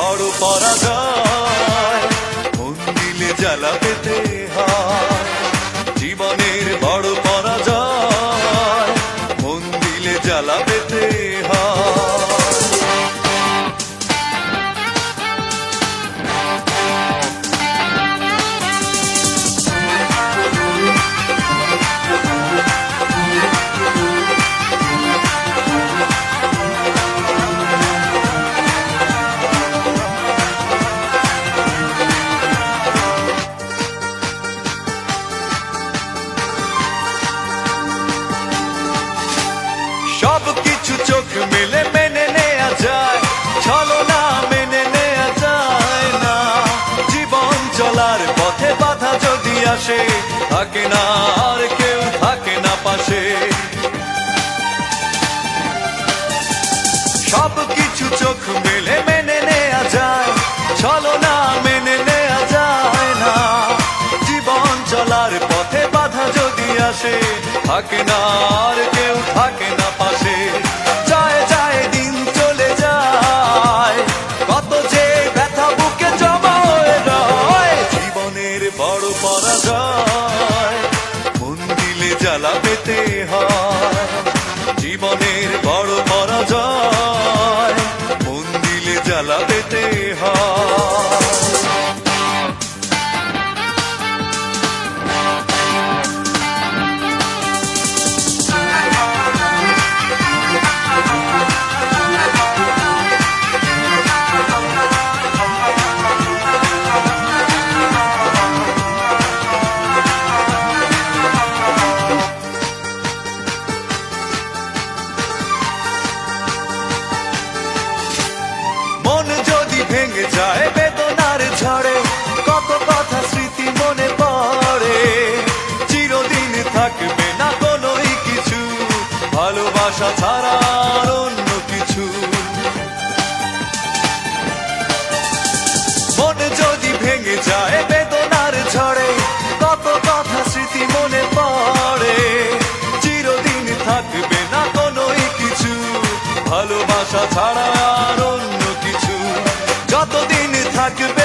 বড় পরাজয়, মন দিলে জ্বালা পেতে হয়। জীবনের বড় পরাজয়, মন দিলে জ্বালা পেতে হয়। সব কিছু চোখ মেলে মেনে নেয়া যায়, ছলনা মেনে নেয়া যায় না। জীবন চলার পথে বাধা যদি আসে, থাকে না আর কেউ থাকে না পাশে। সব কিছু চোখ মেলে মেনে নেয়া যায়, ছলনা মেনে নেয়া যায় না। জীবন চলার পথে বাধা যদি আসে, থাকে না আর কেউ থাকে না পাশে। যায় যায় দিন চলে যায়, কত যে ব্যথা বুকে জমা হয়ে রয়। জীবনের বড় পরাজয়, মন দিলে জ্বালা পেতে হয়। জীবনের বড় পরাজয়, মন দিলে জ্বালা পেতে হয়। মন যদি ভেঙে যায় বেদনার ঝড়ে, কত কথা স্মৃতি মনে পড়ে। চিরদিন থাকবে না কোনোই কিছু, ভালোবাসা ছাড়া আর অন্য কিছু। মন যদি ভেঙে যায় বেদনার ঝড়ে, কত কথা স্মৃতি মনে পড়ে। চিরদিন থাকবে না কোনোই কিছু, ভালোবাসা ছাড়া আর অন্য কিছু। যতদিন থাকবে